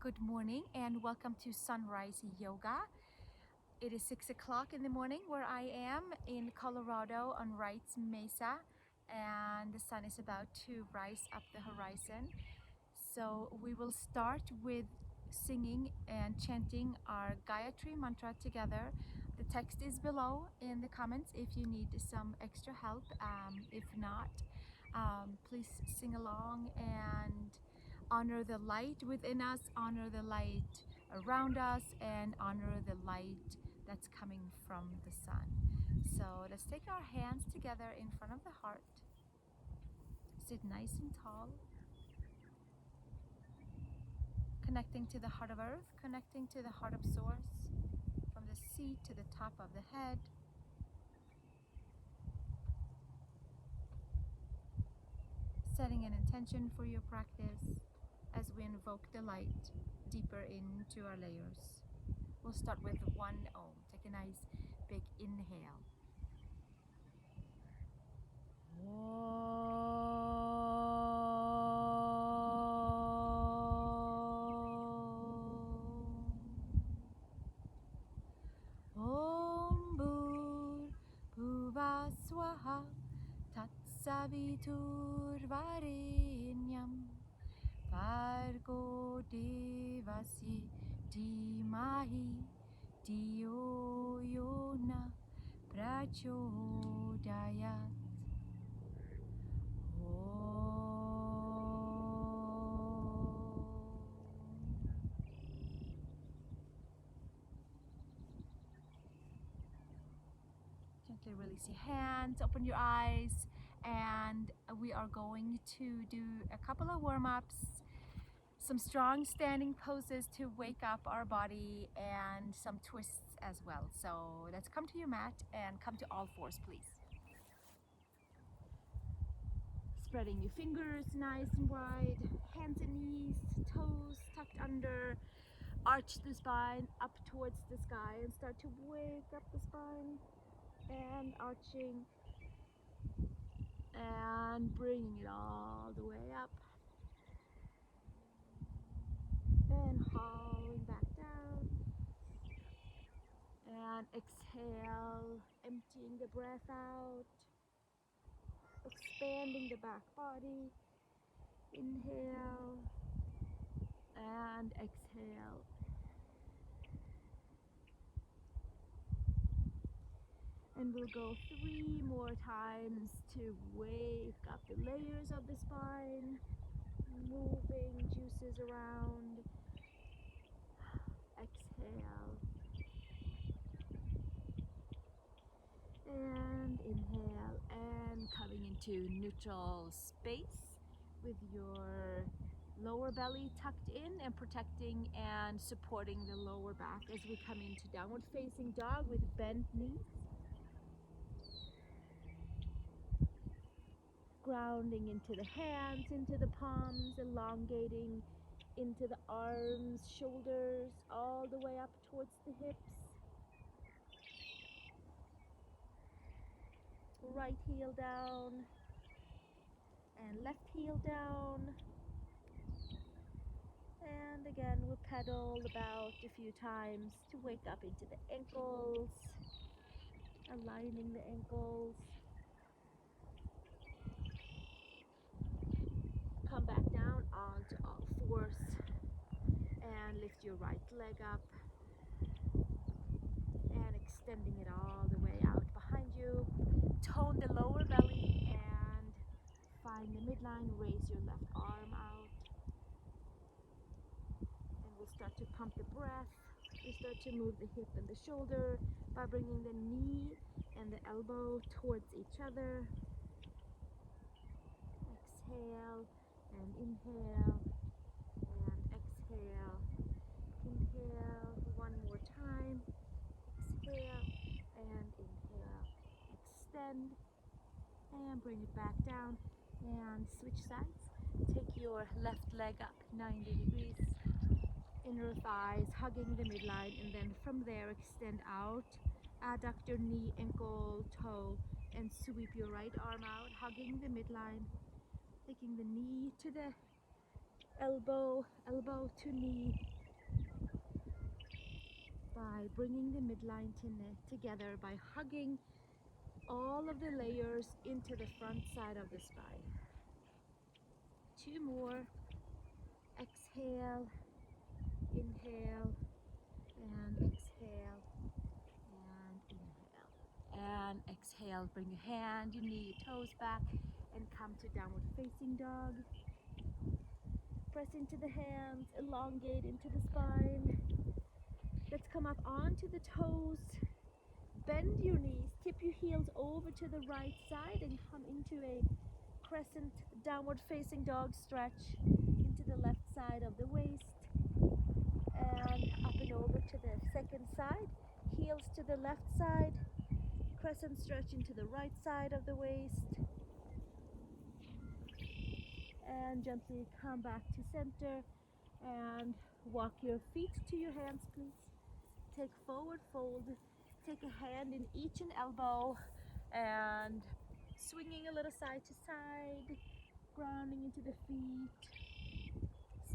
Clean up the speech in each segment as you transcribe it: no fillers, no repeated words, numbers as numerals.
Good morning and welcome to Sunrise Yoga. It is 6 o'clock in the morning where I am in Colorado on Wrights Mesa, and the sun is about to rise up the horizon. So we will start with singing and chanting our Gayatri Mantra together. The text is below in the comments if you need some extra help. If not, please sing along and honor the light within us, honor the light around us, and honor the light that's coming from the sun. So let's take our hands together in front of the heart. Sit nice and tall. Connecting to the heart of earth, connecting to the heart of source, from the seat to the top of the head. Setting an intention for your practice as we invoke the light deeper into our layers. We'll start with one Om. Take a nice big inhale. Om Bhur Bhuva Svaha Tatsavitur Varenyam Bhargo Devasye Dhimaih Diyoyona Prachodayat. Gently release your hands, open your eyes, and we are going to do a couple of warm-ups, some strong standing poses to wake up our body, and some twists as well. So let's come to your mat and come to all fours, please. Spreading your fingers nice and wide, hands and knees, toes tucked under. Arch the spine up towards the sky and start to wake up the spine. And arching and bringing it all the way up and hauling back down, and exhale, emptying the breath out, expanding the back body. Inhale and exhale. And we'll go 3 more times to wake up the layers of the spine, moving juices around. Exhale. And inhale, and coming into neutral space with your lower belly tucked in and protecting and supporting the lower back as we come into downward facing dog with bent knees. Grounding into the hands, into the palms, elongating into the arms, shoulders, all the way up towards the hips. Right heel down and left heel down. And again, we'll pedal about a few times to wake up into the ankles, aligning the ankles. Come back down onto all fours and lift your right leg up and extending it all the way out behind you. Tone the lower belly and find the midline. Raise your left arm out. And we'll start to pump the breath. We start to move the hip and the shoulder by bringing the knee and the elbow towards each other. Exhale and inhale and exhale. Inhale one more time. Exhale and inhale. Extend and bring it back down and switch sides. Take your left leg up 90 degrees. Inner thighs hugging the midline, and then from there extend out. Adduct knee, ankle, toe, and sweep your right arm out, hugging the midline. Taking the knee to the elbow, elbow to knee, by bringing the midline together, by hugging all of the layers into the front side of the spine. 2 more. Exhale, inhale, and exhale, and inhale. And exhale, bring your hand, your knee, your toes back, and come to downward facing dog. Press into the hands, elongate into the spine. Let's come up onto the toes. Bend your knees, tip your heels over to the right side and come into a crescent downward facing dog stretch into the left side of the waist. And up and over to the second side, heels to the left side, crescent stretch into the right side of the waist. And gently come back to center and walk your feet to your hands, please. Take forward fold. Take a hand in each and elbow and swinging a little side to side, grounding into the feet,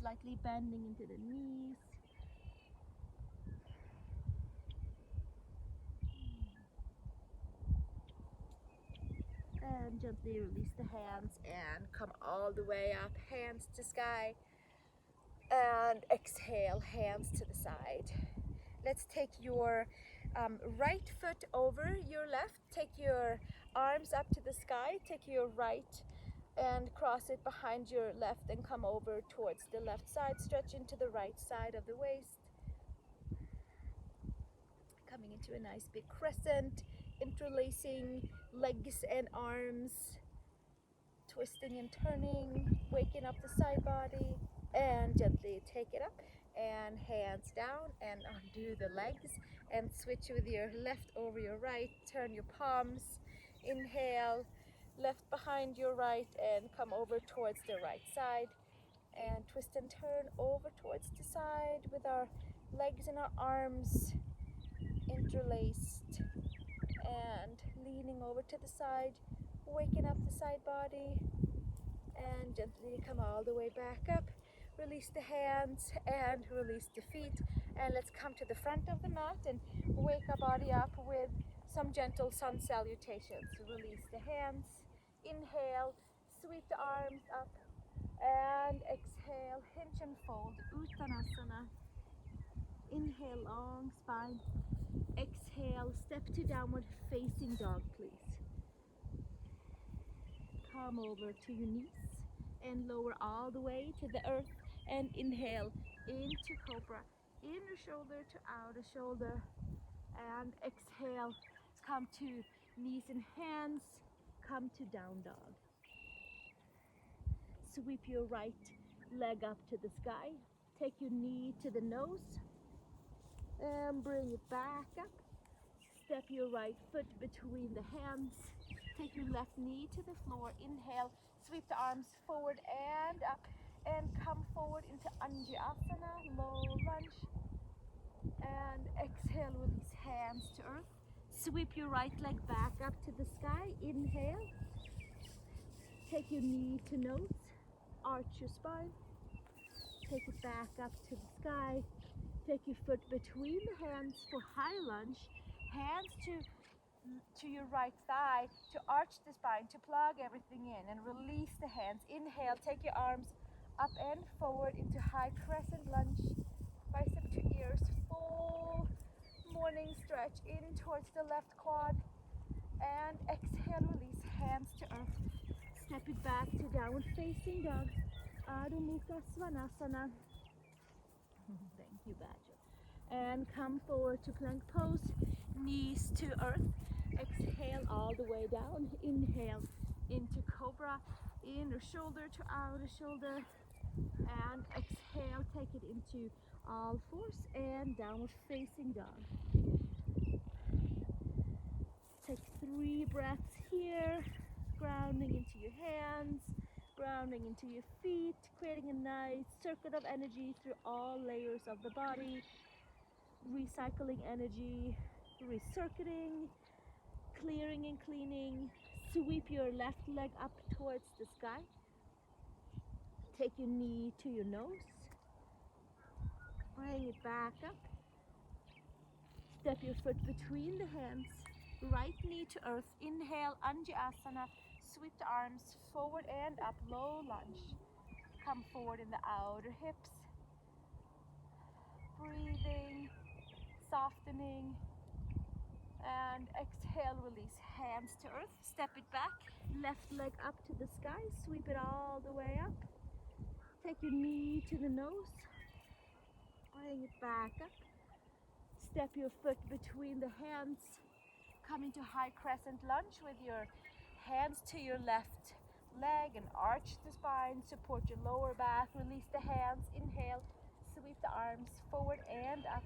slightly bending into the knees. And gently release the hands and come all the way up, hands to sky. And exhale, hands to the side. Let's take your right foot over your left. Take your arms up to the sky. Take your right and cross it behind your left and come over towards the left side. Stretch into the right side of the waist. Coming into a nice big crescent, interlacing legs and arms, twisting and turning, waking up the side body, and gently take it up and hands down and undo the legs and switch with your left over your right. Turn your palms, inhale, left behind your right and come over towards the right side and twist and turn over towards the side with our legs and our arms interlaced and leaning over to the side, waking up the side body, and gently come all the way back up. Release the hands and release the feet, and let's come to the front of the mat and wake our body up with some gentle sun salutations. Release the hands, inhale, sweep the arms up, and exhale, hinge and fold, Uttanasana. Inhale, long spine. Exhale, step to downward facing dog, please. Come over to your knees and lower all the way to the earth and inhale into cobra, inner shoulder to outer shoulder, and exhale, come to knees and hands, come to down dog. Sweep your right leg up to the sky, take your knee to the nose and bring it back up. Step your right foot between the hands. Take your left knee to the floor. Inhale, sweep the arms forward and up. And come forward into Anjasana, low lunge. And exhale, release hands to earth. Sweep your right leg back up to the sky. Inhale. Take your knee to nose. Arch your spine. Take it back up to the sky. Take your foot between the hands for high lunge. Hands to your right thigh to arch the spine, to plug everything in and release the hands. Inhale, take your arms up and forward into high crescent lunge. Bicep to ears, full morning stretch in towards the left quad. And exhale, release hands to earth. Step it back to downward facing dog. Adho Mukha Svanasana. Thank you, Badger. And come forward to plank pose, knees to earth. Exhale all the way down. Inhale into cobra, inner shoulder to outer shoulder. And exhale, take it into all fours and downward facing dog. Take 3 breaths here, grounding into your hands, grounding into your feet, creating a nice circuit of energy through all layers of the body, recycling energy, recircuiting, clearing and cleaning. Sweep your left leg up towards the sky. Take your knee to your nose. Bring it back up. Step your foot between the hands, right knee to earth. Inhale, Anjasana. Sweep the arms forward and up, low lunge. Come forward in the outer hips. Breathing, softening. And exhale, release hands to earth. Step it back, left leg up to the sky. Sweep it all the way up. Take your knee to the nose. Bring it back up. Step your foot between the hands. Come into high crescent lunge with your hands to your left leg and arch the spine. Support your lower back. Release the hands. Inhale. Sweep the arms forward and up.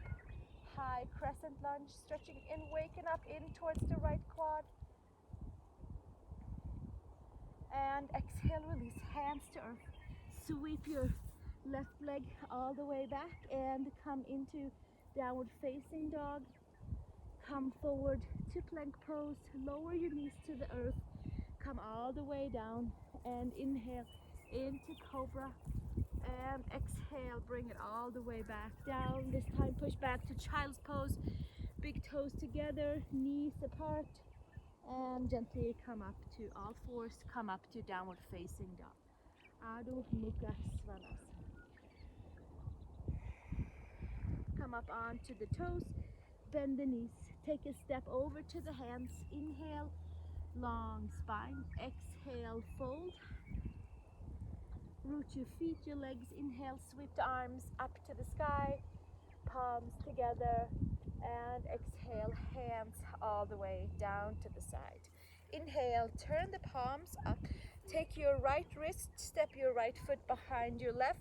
High crescent lunge. Stretching in, waking up in towards the right quad. And exhale, release hands to earth. Sweep your left leg all the way back and come into downward facing dog. Come forward to plank pose. Lower your knees to the earth. Come all the way down and inhale into cobra. And exhale, bring it all the way back down. This time push back to child's pose. Big toes together, knees apart. And gently come up to all fours. Come up to downward facing dog. Adho Mukha Svanasana. Come up onto the toes. Bend the knees. Take a step over to the hands. Inhale, long spine. Exhale, fold. Root your feet, your legs. Inhale, sweep the arms up to the sky. Palms together. And exhale, hands all the way down to the side. Inhale, turn the palms up. Take your right wrist, step your right foot behind your left,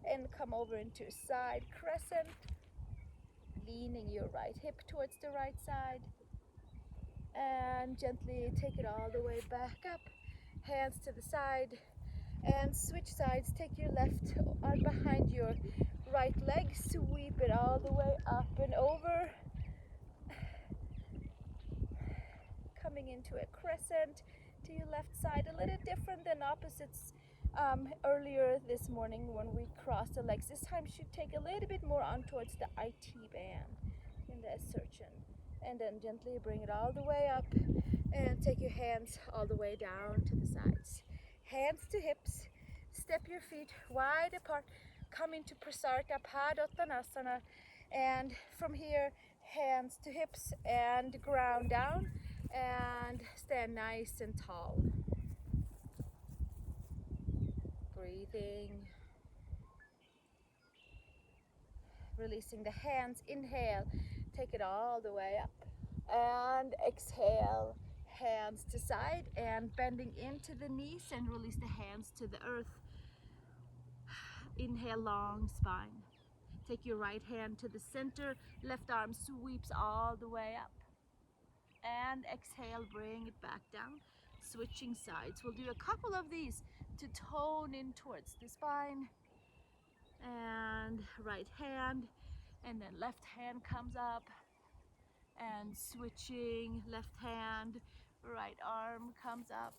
and come over into a side crescent. Leaning your right hip towards the right side. And gently take it all the way back up. Hands to the side. And switch sides. Take your left arm behind your right leg. Sweep it all the way up and over. Coming into a crescent to your left side. A little different than opposites earlier this morning when we crossed the legs. This time should take a little bit more on towards the IT band in the assertion. And then gently bring it all the way up and take your hands all the way down to the sides. Hands to hips. Step your feet wide apart. Come into Prasarita Padottanasana. And from here, hands to hips and ground down. And stand nice and tall. Breathing. Releasing the hands. Inhale. Take it all the way up. And exhale. Hands to side and bending into the knees and release the hands to the earth. Inhale, long spine. Take your right hand to the center. Left arm sweeps all the way up. And exhale, bring it back down. Switching sides. We'll do a couple of these to tone in towards the spine. And right hand. And then left hand comes up. And switching, left hand, right arm comes up.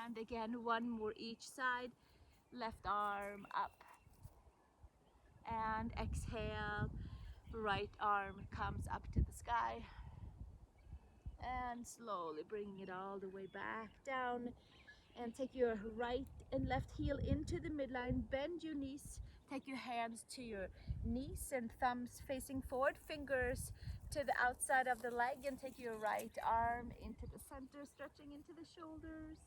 And again, one more each side. Left arm up. And exhale, right arm comes up to the sky. And slowly bringing it all the way back down. And take your right and left heel into the midline. Bend your knees. Take your hands to your knees and thumbs facing forward. Fingers to the outside of the leg. And take your right arm into the center, stretching into the shoulders.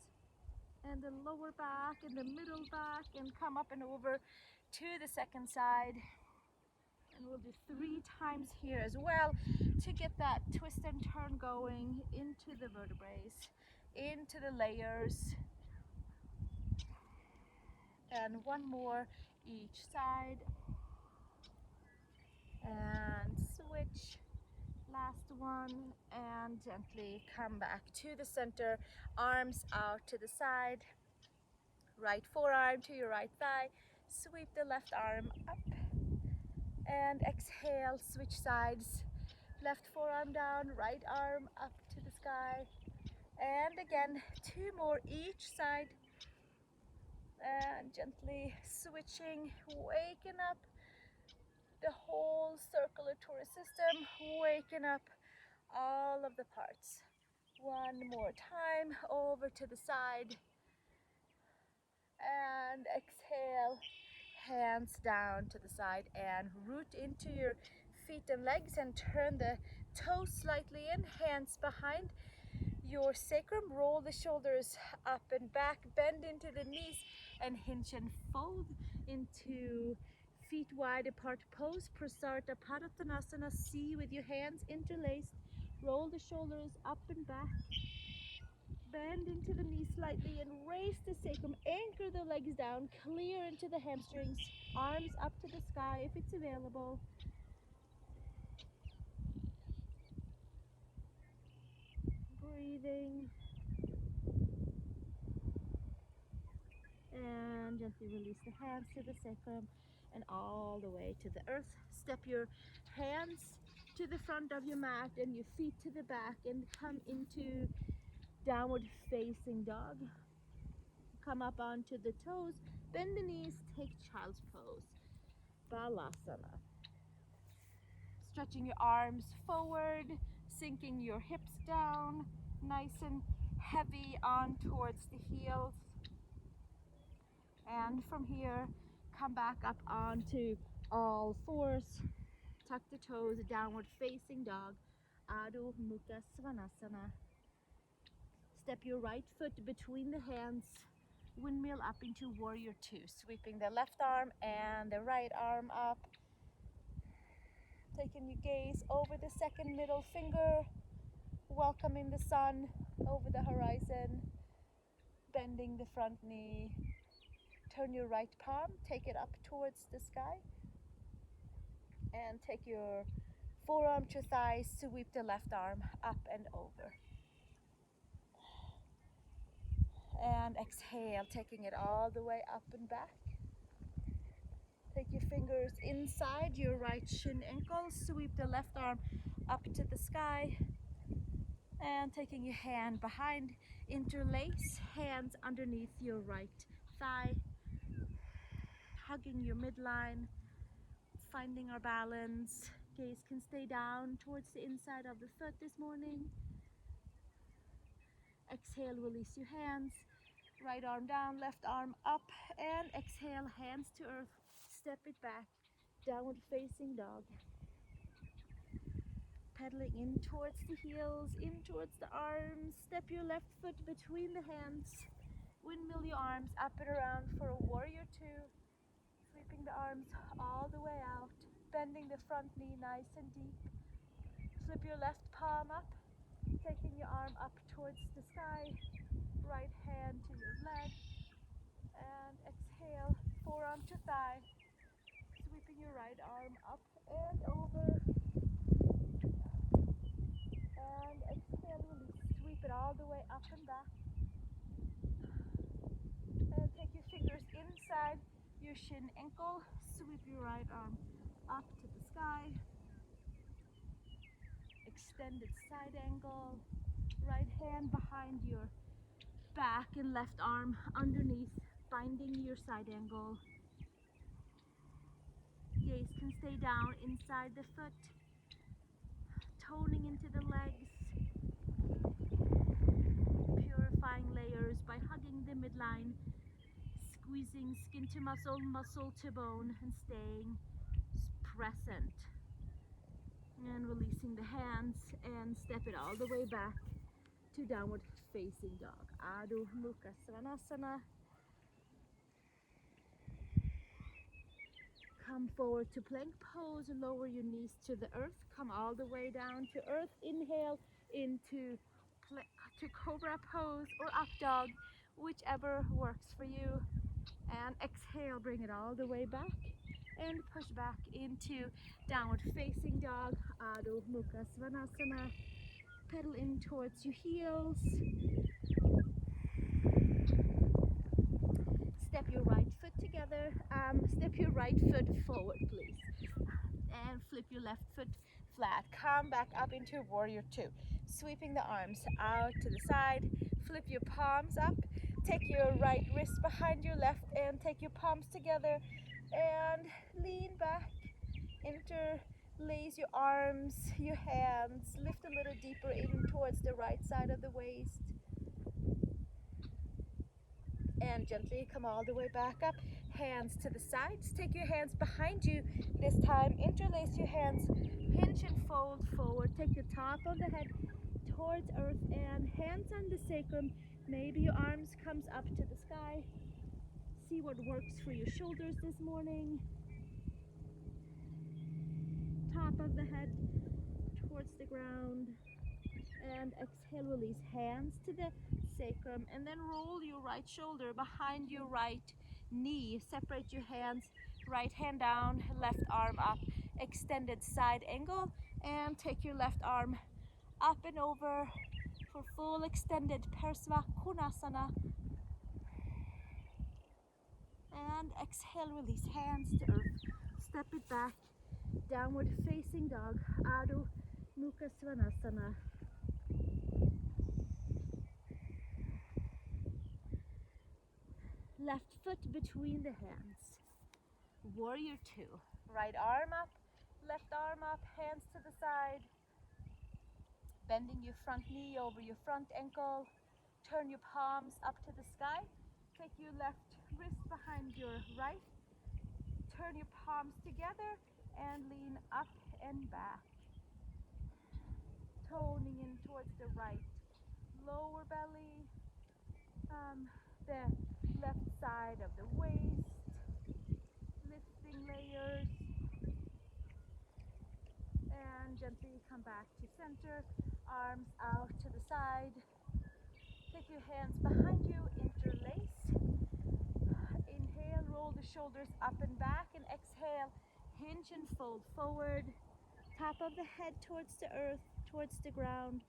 And the lower back and the middle back. And come up and over to the second side. And we'll do 3 times here as well to get that twist and turn going into the vertebrae, into the layers. And one more each side. And switch. Last one. And gently come back to the center. Arms out to the side. Right forearm to your right thigh. Sweep the left arm up. And exhale, switch sides. Left forearm down, right arm up to the sky. And again, 2 more each side. And gently switching, waking up. the whole circulatory system, waking up all of the parts. One more time, over to the side, and exhale, hands down to the side, and root into your feet and legs, and turn the toes slightly in, hands behind your sacrum, roll the shoulders up and back, bend into the knees, and hinge and fold into feet wide apart pose, Prasarta Padottanasana. C with your hands interlaced, roll the shoulders up and back, bend into the knees slightly, and raise the sacrum, anchor the legs down, clear into the hamstrings, arms up to the sky if it's available. Breathing. And gently release the hands to the sacrum and all the way to the earth. Step your hands to the front of your mat and your feet to the back, and come into downward facing dog. Come up onto the toes, bend the knees, take child's pose, Balasana. Stretching your arms forward, sinking your hips down, nice and heavy on towards the heels. And from here, come back up onto all fours, tuck the toes, downward facing dog, Adho Mukha Svanasana. Step your right foot between the hands, windmill up into warrior two, sweeping the left arm and the right arm up. Taking your gaze over the second middle finger, welcoming the sun over the horizon, bending the front knee. Turn your right palm, take it up towards the sky, and take your forearm to thigh, sweep the left arm up and over. And exhale, taking it all the way up and back. Take your fingers inside your right shin ankle, sweep the left arm up to the sky, and taking your hand behind, interlace, hands underneath your right thigh, hugging your midline, finding our balance. Gaze can stay down towards the inside of the foot this morning. Exhale, release your hands, right arm down, left arm up, and exhale, hands to earth, step it back, downward facing dog. Pedaling in towards the heels, in towards the arms, step your left foot between the hands, windmill your arms up and around for a warrior two, sweeping the arms all the way out, bending the front knee nice and deep. Flip your left palm up, taking your arm up towards the sky, right hand to your leg, and exhale, forearm to thigh, sweeping your right arm up and over, and exhale, release, sweep it all the way up and back, and take your fingers inside your shin ankle, sweep your right arm up to the sky, extended side angle, right hand behind your back and left arm underneath, binding your side angle. Gaze can stay down inside the foot, toning into the legs, purifying layers by hugging the midline, squeezing skin to muscle, muscle to bone, and staying present. And releasing the hands, and step it all the way back to downward facing dog, Adho Mukha Svanasana. Come forward to plank pose, lower your knees to the earth, come all the way down to earth, inhale into cobra pose or up dog, whichever works for you, and exhale, bring it all the way back and push back into downward facing dog, Adho Mukha Svanasana. Pedal in towards your heels, step your right foot together, step your right foot forward please, and flip your left foot flat. Come back up into warrior two, sweeping the arms out to the side, flip your palms up, take your right wrist behind your left, and take your palms together and lean back, Interlace your arms, your hands, lift a little deeper in towards the right side of the waist. And gently come all the way back up. Hands to the sides. Take your hands behind you this time. Interlace your hands. Hinge and fold forward. Take the top of the head towards earth and hands on the sacrum. Maybe your arms comes up to the sky. See what works for your shoulders this morning. Top of the head towards the ground. And exhale, release hands to the sacrum, and then roll your right shoulder behind your right knee. Separate your hands, right hand down, left arm up, extended side angle, and take your left arm up and over for full extended Parsva Konasana. And exhale, release hands to earth. Step it back, downward facing dog, Adho Mukha Svanasana. Left foot between the hands. Warrior two. Right arm up, left arm up, hands to the side. Bending your front knee over your front ankle. Turn your palms up to the sky. Take your left wrist behind your right. Turn your palms together and lean up and back. Toning in towards the right lower belly. The left side of the waist. Lifting layers. And gently come back to center. Arms out to the side. Take your hands behind you, interlace. Inhale, roll the shoulders up and back, and exhale, hinge and fold forward. Top of the head towards the earth, towards the ground.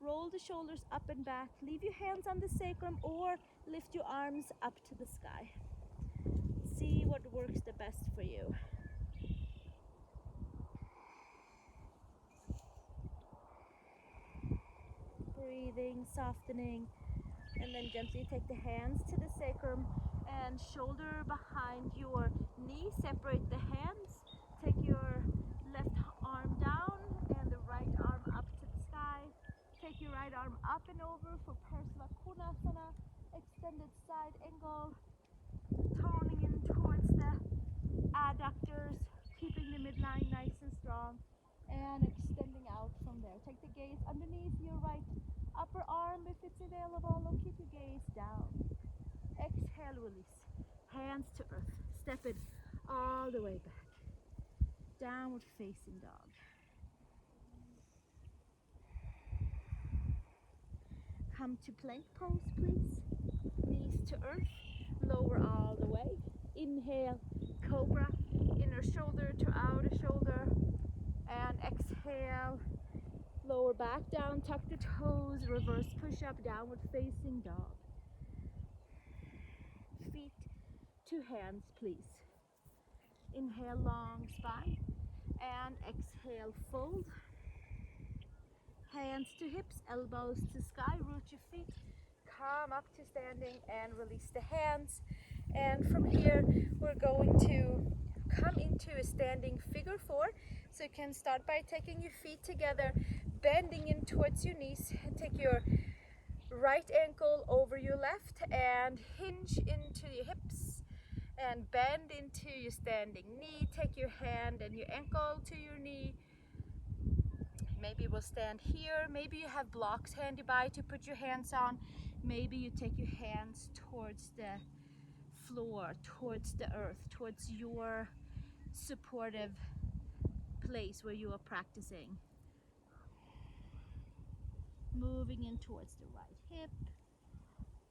Roll the shoulders up and back. Leave your hands on the sacrum or lift your arms up to the sky. See what works the best for you. Breathing, softening, and then gently take the hands to the sacrum and shoulder behind your knee. Separate the hands. Take your left arm down and the right arm up to the sky. Take your right arm up and over for Parsva Konasana. Extended side angle. Toning in towards the adductors. Keeping the midline nice and strong. And extending out from there. Take the gaze underneath your right upper arm if it's available, or keep your gaze down. Exhale, release. Hands to earth. Step it all the way back. Downward facing dog. Come to plank pose, please. Knees to earth. Lower all the way. Inhale, cobra. Inner shoulder to outer shoulder. And exhale. Lower back down, tuck the toes, reverse push-up, downward facing dog. Feet to hands, please. Inhale, long spine, and exhale, fold. Hands to hips, elbows to sky, root your feet, come up to standing and release the hands. And from here, we're going to come into a standing figure four. So you can start by taking your feet together, bending in towards your knees. Take your right ankle over your left and hinge into your hips and bend into your standing knee. Take your hand and your ankle to your knee. Maybe we'll stand here. Maybe you have blocks handy by to put your hands on. Maybe you take your hands towards the floor, towards the earth, towards your supportive place where you are practicing. Moving in towards the right hip,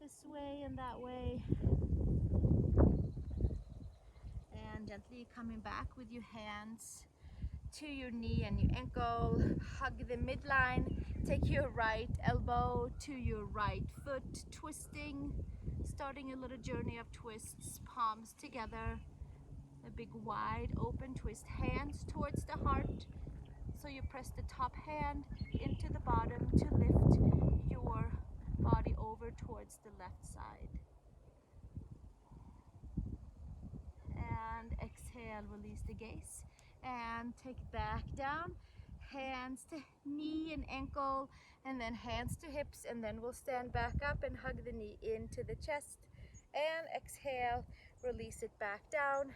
this way and that way. And gently coming back with your hands to your knee and your ankle. Hug the midline. Take your right elbow to your right foot, twisting. Starting a little journey of twists, palms together. A big wide open twist, hands towards the heart. So you press the top hand into the bottom to lift your body over towards the left side. And exhale, release the gaze. and take it back down. Hands to knee and ankle, and then hands to hips, and then we'll stand back up and hug the knee into the chest. And exhale, release it back down,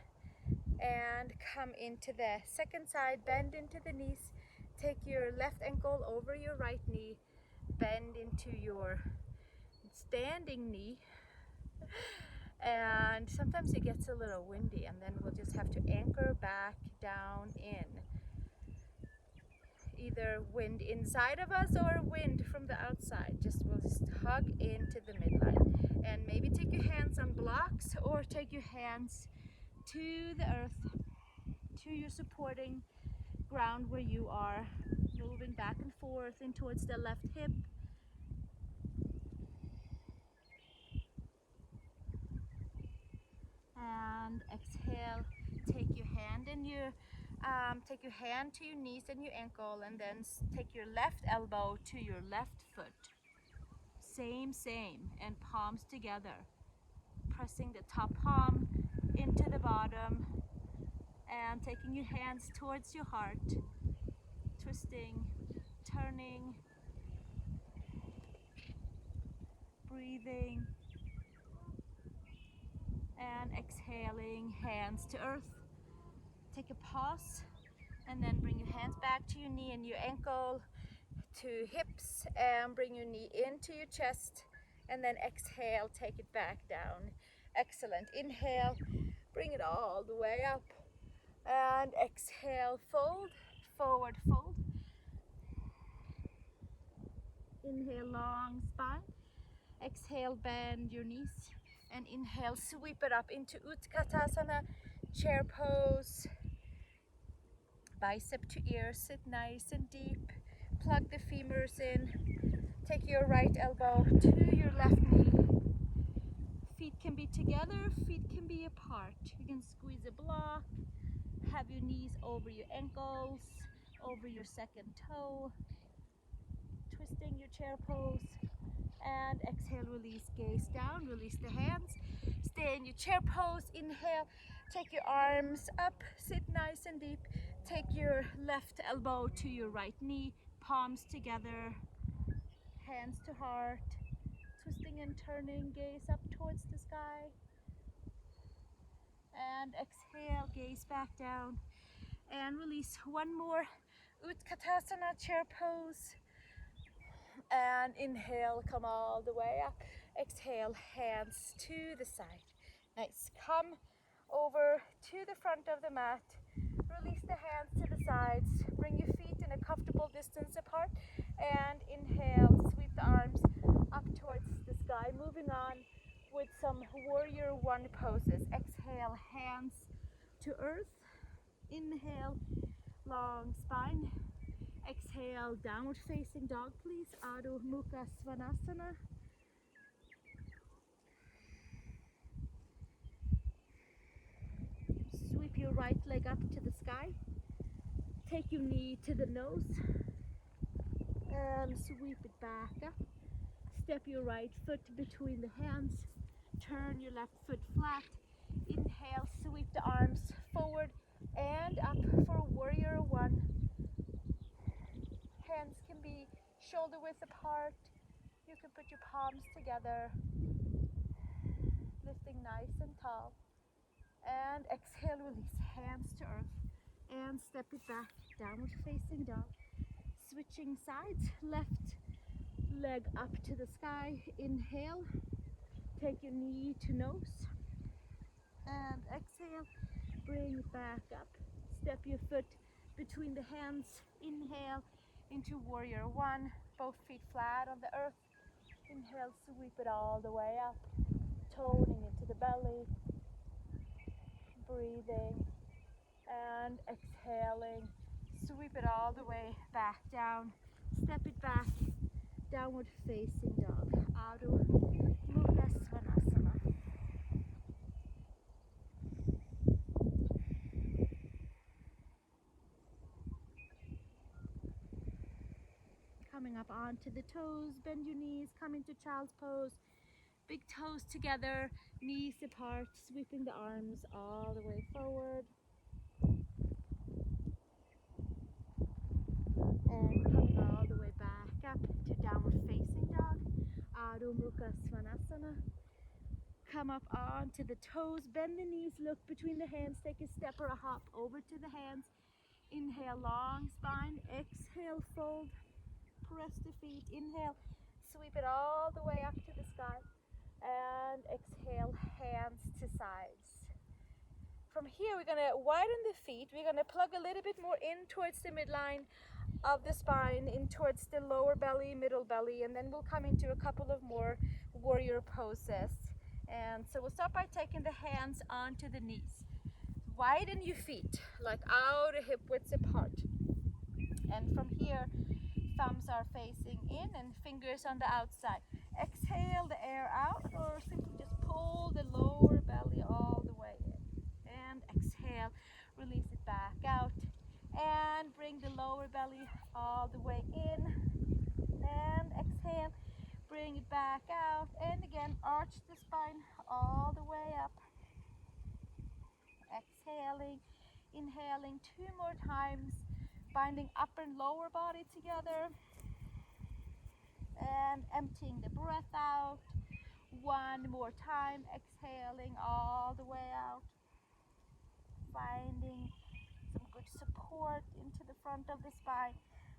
and come into the second side, bend into the knees. Take your left ankle over your right knee, bend into your standing knee. And sometimes it gets a little windy, and then we'll just have to anchor back down in. Either wind inside of us or wind from the outside. We'll just hug into the midline. And maybe take your hands on blocks or take your hands to the earth, to your supporting ground where you are, moving back and forth in towards the left hip. And exhale, take your hand to your knees and your ankle, and then take your left elbow to your left foot. Same, and palms together. Pressing the top palm into the bottom and taking your hands towards your heart. Twisting, turning, breathing, and exhaling, hands to earth. Take a pause and then bring your hands back to your knee and your ankle, to hips, and bring your knee into your chest, and then exhale, take it back down. Excellent. Inhale, bring it all the way up, and exhale, fold, forward fold. Inhale, long spine. Exhale, bend your knees, and inhale, sweep it up into Utkatasana, chair pose. Bicep to ear, sit nice and deep. Plug the femurs in. Take your right elbow to your left knee. Feet can be together, feet can be apart. You can squeeze a block. Have your knees over your ankles, over your second toe. Twisting your chair pose. And exhale, release, gaze down, release the hands. Stay in your chair pose. Inhale, take your arms up, sit nice and deep. Take your left elbow to your right knee, palms together, hands to heart, twisting and turning, gaze up towards the sky. And exhale, gaze back down, and release. One more Utkatasana, chair pose. And inhale, come all the way up. Exhale, hands to the side. Nice. Come over to the front of the mat. Release the hands to the sides. Bring your feet in a comfortable distance apart. And inhale, sweep the arms up towards the sky. Moving on with some warrior one poses. Exhale, hands to earth. Inhale, long spine. Exhale, downward facing dog, please. Adho Mukha Svanasana. Sweep your right leg up to the sky. Take your knee to the nose and sweep it back up. Step your right foot between the hands. Turn your left foot flat. Inhale, sweep the arms forward and up for warrior one. Hands can be shoulder width apart. You can put your palms together, lifting nice and tall. And exhale, release, hands to earth, and step it back, downward facing dog. Switching sides, left leg up to the sky. Inhale, take your knee to nose, and exhale, bring it back up. Step your foot between the hands. Inhale into warrior one, both feet flat on the earth. Inhale, sweep it all the way up, toning into the belly, breathing, and exhaling, sweep it all the way back down, step it back, downward facing dog, Adho Mukha Svanasana. Coming up onto the toes, bend your knees, come into child's pose. Big toes together, knees apart, sweeping the arms all the way forward. downward facing dog, Adho Mukha Svanasana. Come up onto the toes, bend the knees, look between the hands, take a step or a hop over to the hands. Inhale, long spine, exhale, fold, press the feet, inhale, sweep it all the way up to the sky, and exhale, hands to sides. From here, we're gonna widen the feet, we're gonna plug a little bit more in towards the midline of the spine, in towards the lower belly, middle belly, and then we'll come into a couple of more warrior poses. And so we'll start by taking the hands onto the knees. Widen your feet, like outer hip widths apart. And from here, thumbs are facing in and fingers on the outside. Exhale the air out, or simply just pull the lower belly all the way in. And exhale, release it back out. And bring the lower belly all the way in. And exhale, bring it back out. And again, arch the spine all the way up. Exhaling, inhaling 2 more times, binding upper and lower body together. And emptying the breath out. 1 more time, exhaling all the way out. Finding some good support into the front of the spine.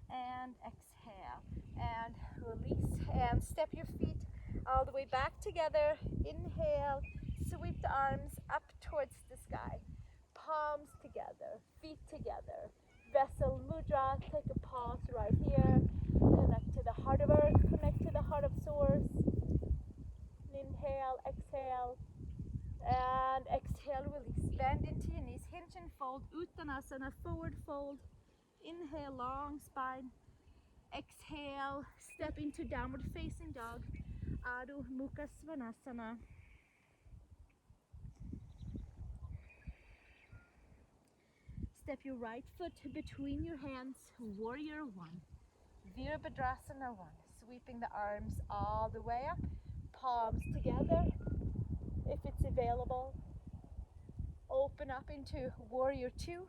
And exhale and release, and step your feet all the way back together. Inhale, sweep the arms up towards the sky, palms together, feet together, vessel mudra. Take a pause right here, connect to the heart of earth, connect to the heart of source. Inhale, exhale, and exhale, release. Bend into your knees, hinge and fold, Uttanasana, forward fold. Inhale, long spine. Exhale, step into downward facing dog, Adho Mukha Svanasana. Step your right foot between your hands, Warrior One. Virabhadrasana 1. Sweeping the arms all the way up, palms together if it's available. Open up into Warrior 2.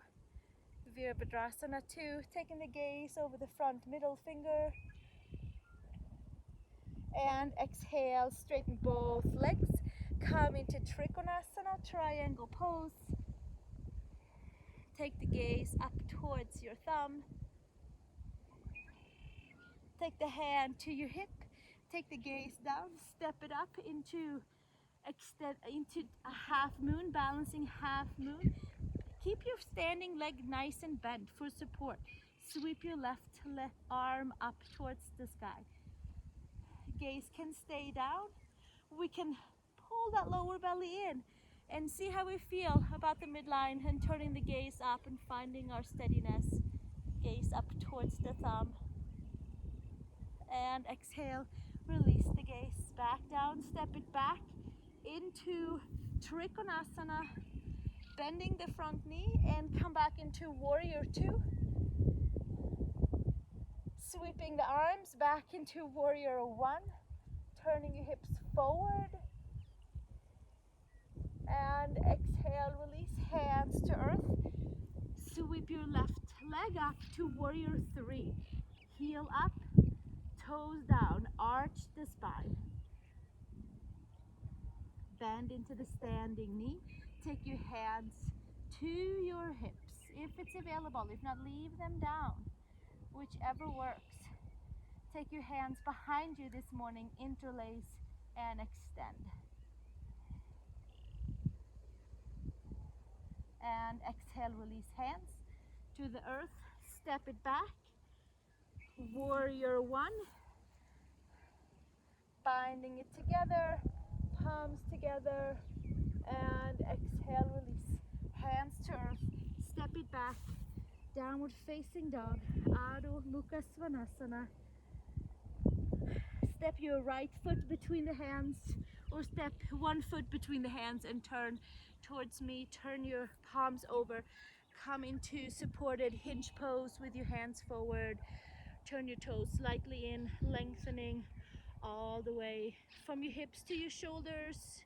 Virabhadrasana 2, taking the gaze over the front middle finger. And exhale, straighten both legs. Come into Trikonasana, triangle pose. Take the gaze up towards your thumb. Take the hand to your hip. Take the gaze down, step it up into a half moon, balancing half moon. Keep your standing leg nice and bent for support. Sweep your left arm up towards the sky. Gaze can stay down. We can pull that lower belly in and see how we feel about the midline, and turning the gaze up and finding our steadiness. Gaze up towards the thumb. And exhale, release the gaze back down, step it back into Trikonasana, bending the front knee, and come back into Warrior 2. Sweeping the arms back into Warrior 1, turning your hips forward. And exhale, release, hands to earth. Sweep your left leg up to Warrior 3. Heel up, toes down, arch the spine. Bend into the standing knee. Take your hands to your hips if it's available. If not, leave them down, whichever works. Take your hands behind you this morning, interlace and extend. And exhale, release hands to the earth, step it back. Warrior 1, binding it together, palms together, and exhale, release. Hands to earth, step it back, downward facing dog, Adho Mukha Svanasana. Step your right foot between the hands, or step one foot between the hands and turn towards me. Turn your palms over, come into supported hinge pose with your hands forward. Turn your toes slightly in, lengthening all the way from your hips to your shoulders,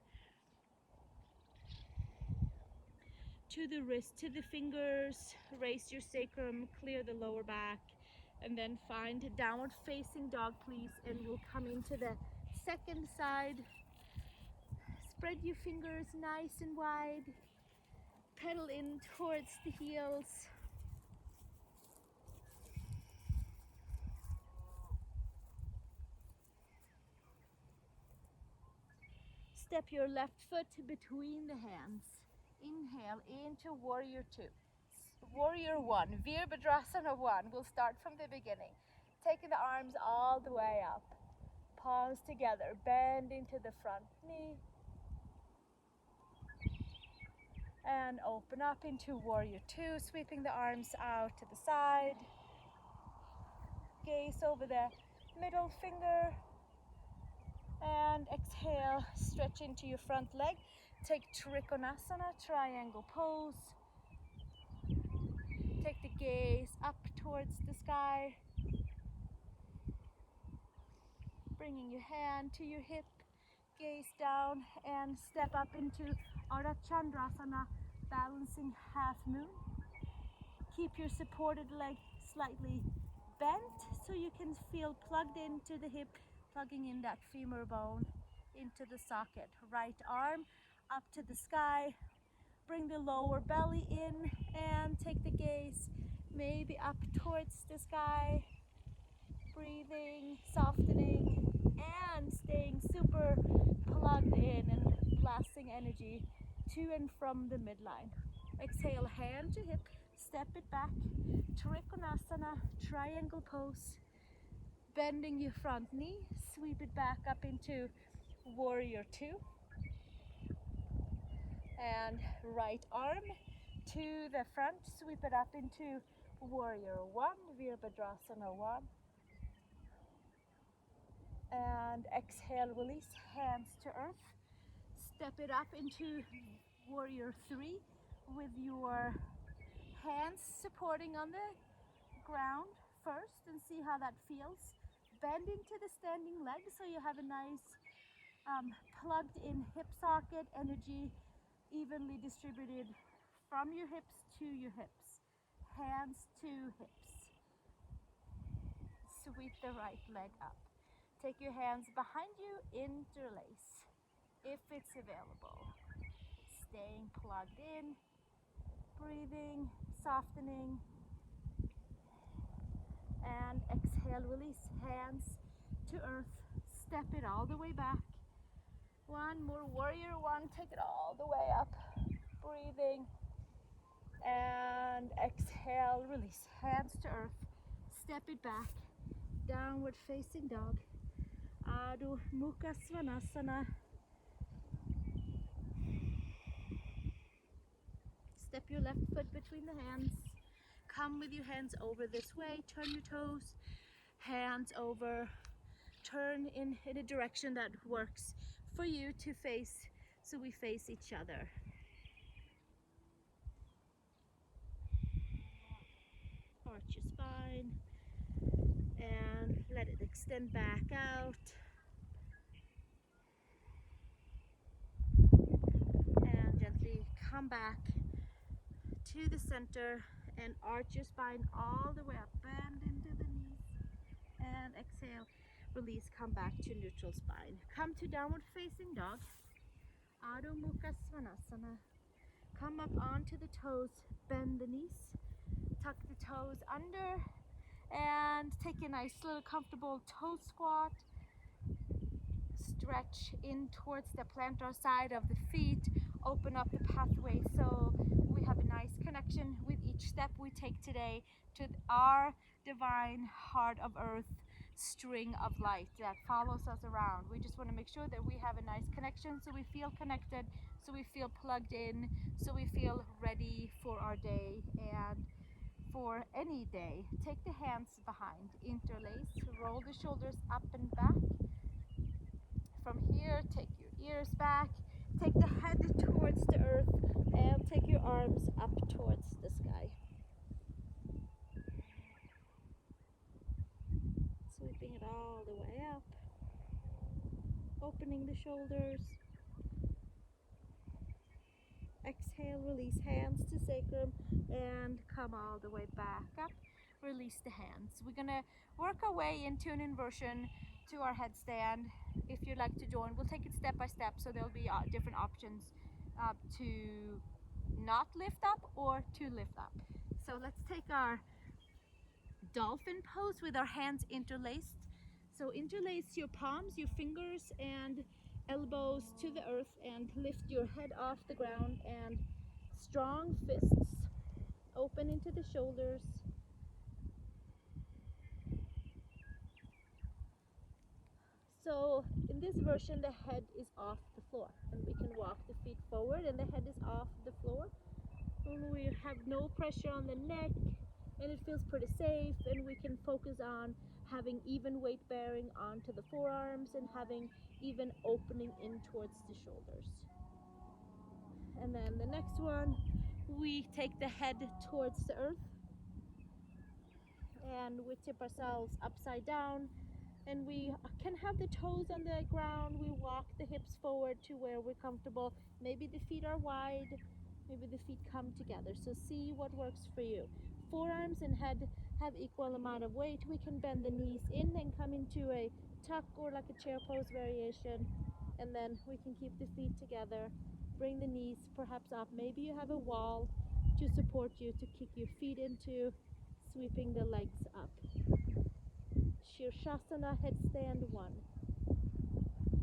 to the wrist, to the fingers. Raise your sacrum, clear the lower back, And then find downward facing dog, please, and we'll come into the second side. Spread your fingers nice and wide. Pedal in towards the heels. Step your left foot between the hands. Inhale into warrior two. Warrior one, Virabhadrasana one. We'll start from the beginning. Taking the arms all the way up. Palms together, bend into the front knee. And open up into warrior two, sweeping the arms out to the side. Gaze over the middle finger. And exhale, stretch into your front leg. Take Trikonasana, triangle pose. Take the gaze up towards the sky. Bringing your hand to your hip, gaze down and step up into Ardha Chandrasana, balancing half moon. Keep your supported leg slightly bent so you can feel plugged into the hip, plugging in that femur bone into the socket. Right arm up to the sky. Bring the lower belly in and take the gaze maybe up towards the sky. Breathing, softening, and staying super plugged in and blasting energy to and from the midline. Exhale, hand to hip, step it back. Trikonasana, triangle pose. Bending your front knee, sweep it back up into warrior two. And right arm to the front, sweep it up into warrior one, Virabhadrasana one. And exhale, release, hands to earth. Step it up into warrior three with your hands supporting on the ground first and see how that feels. Bend into the standing leg so you have a nice plugged in hip socket, energy evenly distributed from your hips to your hips. Hands to hips. Sweep the right leg up. Take your hands behind you, interlace if it's available. Staying plugged in, breathing, softening. And exhale, release, hands to earth. Step it all the way back. One more, warrior one, take it all the way up. Breathing. And exhale, release, hands to earth. Step it back. Downward facing dog. Adho Mukha Svanasana. Step your left foot between the hands. Come with your hands over this way. Turn your toes. Hands over. Turn in a direction that works for you to face, so we face each other. Arch your spine and let it extend back out. And gently come back to the center and arch your spine all the way up. Bend into the knees and exhale. Release, come back to neutral spine. Come to downward facing dog. Adho Mukha Svanasana. Come up onto the toes, bend the knees, tuck the toes under, and take a nice little comfortable toe squat. Stretch in towards the plantar side of the feet, open up the pathway so we have a nice connection with each step we take today to our divine heart of earth string of light that follows us around. We just want to make sure that we have a nice connection so we feel connected, so we feel plugged in, so we feel ready for our day and for any day. Take the hands behind, interlace, roll the shoulders up and back. From here, take your ears back, take the head towards the earth, and take your arms up towards the sky. Sweeping it all the way up, opening the shoulders. Exhale, release, hands to sacrum, and come all the way back up. release the hands. We're gonna work our way into an inversion to our headstand. If you'd like to join, we'll take it step by step, so there'll be different options to not lift up or to lift up. So let's take our dolphin pose with our hands interlaced. So interlace your palms, your fingers and elbows to the earth, and lift your head off the ground, and strong fists open into the shoulders. So in this version, the head is off the floor, and we can walk the feet forward and the head is off the floor. And we have no pressure on the neck, and it feels pretty safe, and we can focus on having even weight bearing onto the forearms and having even opening in towards the shoulders. And then the next one, we take the head towards the earth, and we tip ourselves upside down, and we can have the toes on the ground. We walk the hips forward to where we're comfortable. Maybe the feet are wide, maybe the feet come together. So see what works for you. Forearms and head have equal amount of weight. We can bend the knees in and come into a tuck or like a chair pose variation, and then we can keep the feet together. Bring the knees perhaps up. Maybe you have a wall to support you to kick your feet into, sweeping the legs up. Shirshasana, headstand 1.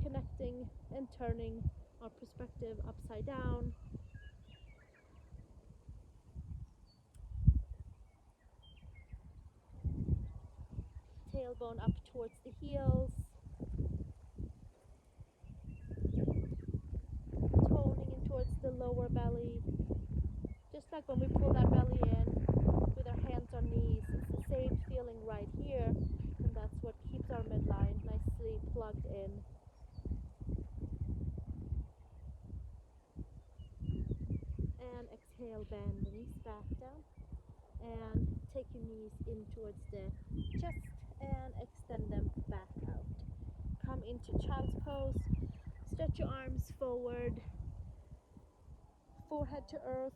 Connecting and turning our perspective upside down. Tailbone up towards the heels. Toning in towards the lower belly. Just like when we pull that belly in with our hands on knees, it's the same feeling right here, and that's what keeps our midline nicely plugged in. And exhale, bend the knees back down, and take your knees in towards the chest and extend them back out. Come into child's pose, stretch your arms forward, forehead to earth.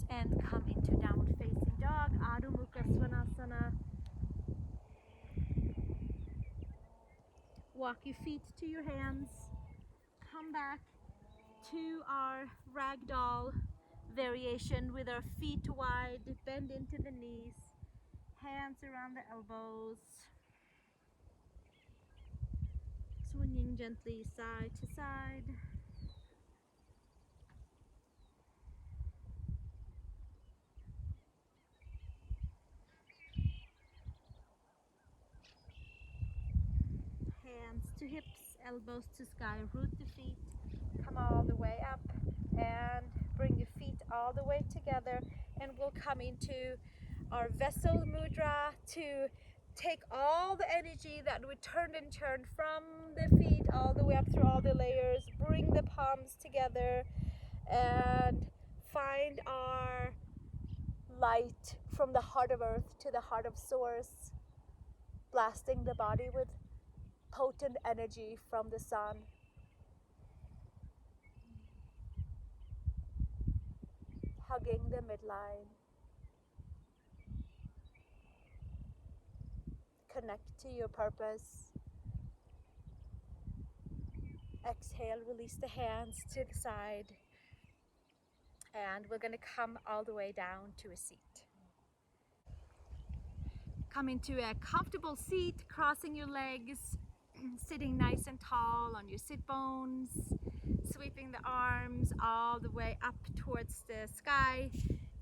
And come into downward facing dog, Adho Mukha Svanasana. Walk your feet to your hands. Come back to our ragdoll variation with our feet wide, bend into the knees, hands around the elbows, swinging gently side to side. Hands to hips, elbows to sky, root the feet, come all the way up, and bring your feet all the way together, and we'll come into our vessel mudra to take all the energy that we turned and turned from the feet all the way up through all the layers, bring the palms together, and find our light from the heart of earth to the heart of source, blasting the body with potent energy from the sun. Hugging the midline. Connect to your purpose. Exhale, release the hands to the side. And we're going to come all the way down to a seat. Come into a comfortable seat, crossing your legs, sitting nice and tall on your sit bones, sweeping the arms all the way up towards the sky.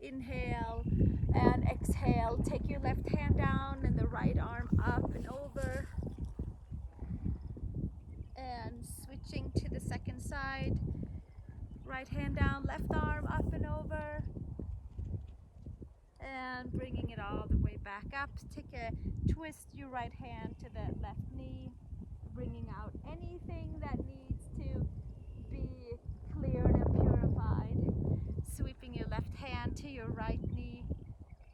Inhale and exhale. Take your left hand down and the right arm up and over. And switching to the second side. Right hand down, left arm up and over. And bringing it all the way back up. Take a twist your right hand to the left knee, bringing out anything that needs to be cleared and purified. Sweeping your left hand to your right knee,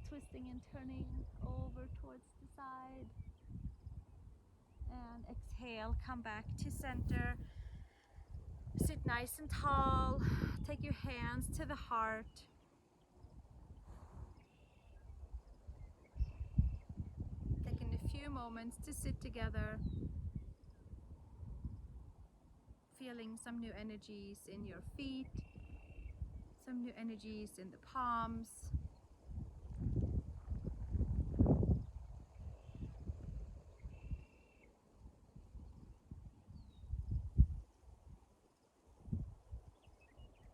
twisting and turning over towards the side. And exhale, come back to center. Sit nice and tall. Take your hands to the heart. Taking a few moments to sit together. Feeling some new energies in your feet. Some new energies in the palms.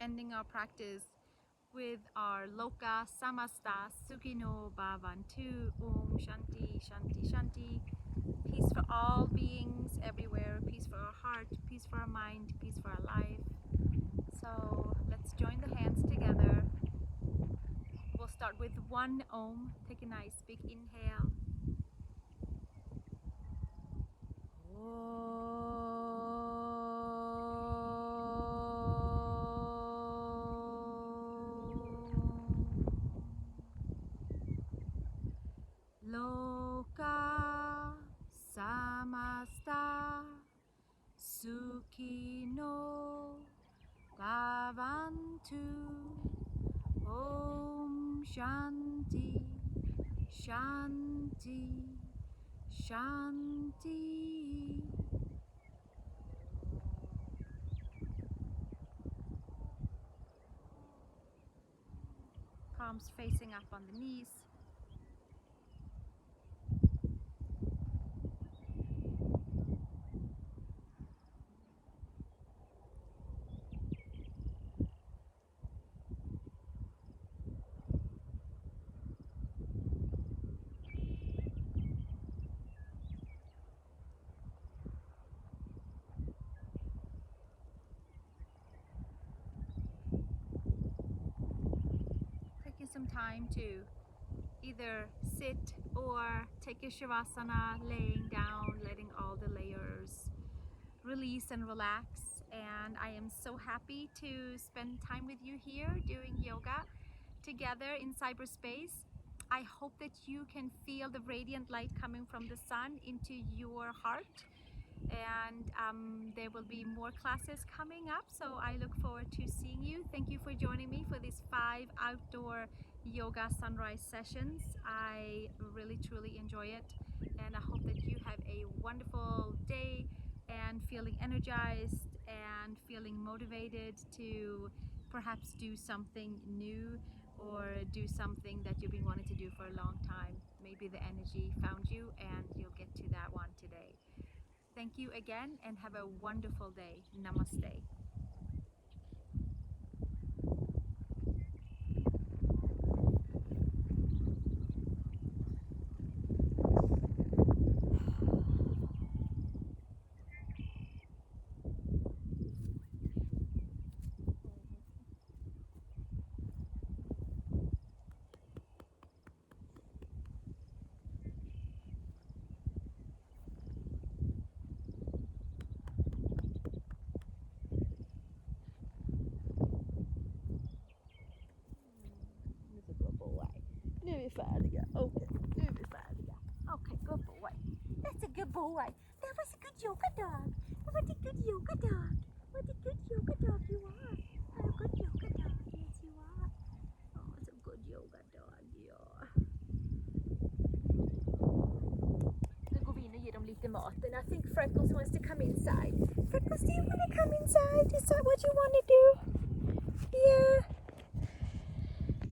Ending our practice with our Lokah, Samastah, Sukhino, Bhavantu, Shanti, Shanti, Shanti. Peace for all beings everywhere, peace for our heart, peace for our mind, peace for our life. So let's join the hands together. We'll start with one Om. Take a nice big inhale. Lokah Samastah Sukhino Bhavantu. Om Shanti Shanti Shanti. Palms facing up on the knees. Some time to either sit or take a shavasana, laying down, letting all the layers release and relax. And I am so happy to spend time with you here doing yoga together in cyberspace. I hope that you can feel the radiant light coming from the sun into your heart. And there will be more classes coming up, so I look forward to seeing you. Thank you for joining me for these 5 outdoor yoga sunrise sessions. I really truly enjoy it, and I hope that you have a wonderful day and feeling energized and feeling motivated to perhaps do something new or do something that you've been wanting to do for a long time. Maybe the energy found you and you'll get to that one today. Thank you again and have a wonderful day. Namaste. Nu är vi färdiga. Okej, nu är vi färdiga. Okay, good boy. That's a good boy. That was a good yoga dog. What a good yoga dog. What a good yoga dog you are. What a good yoga dog. Yes, you are. Oh, it's a good yoga dog. Ja. Nu går vi in och ger dem lite mat. And I think Freckles wants to come inside. Freckles, do you want to come inside? Is that what you want to do?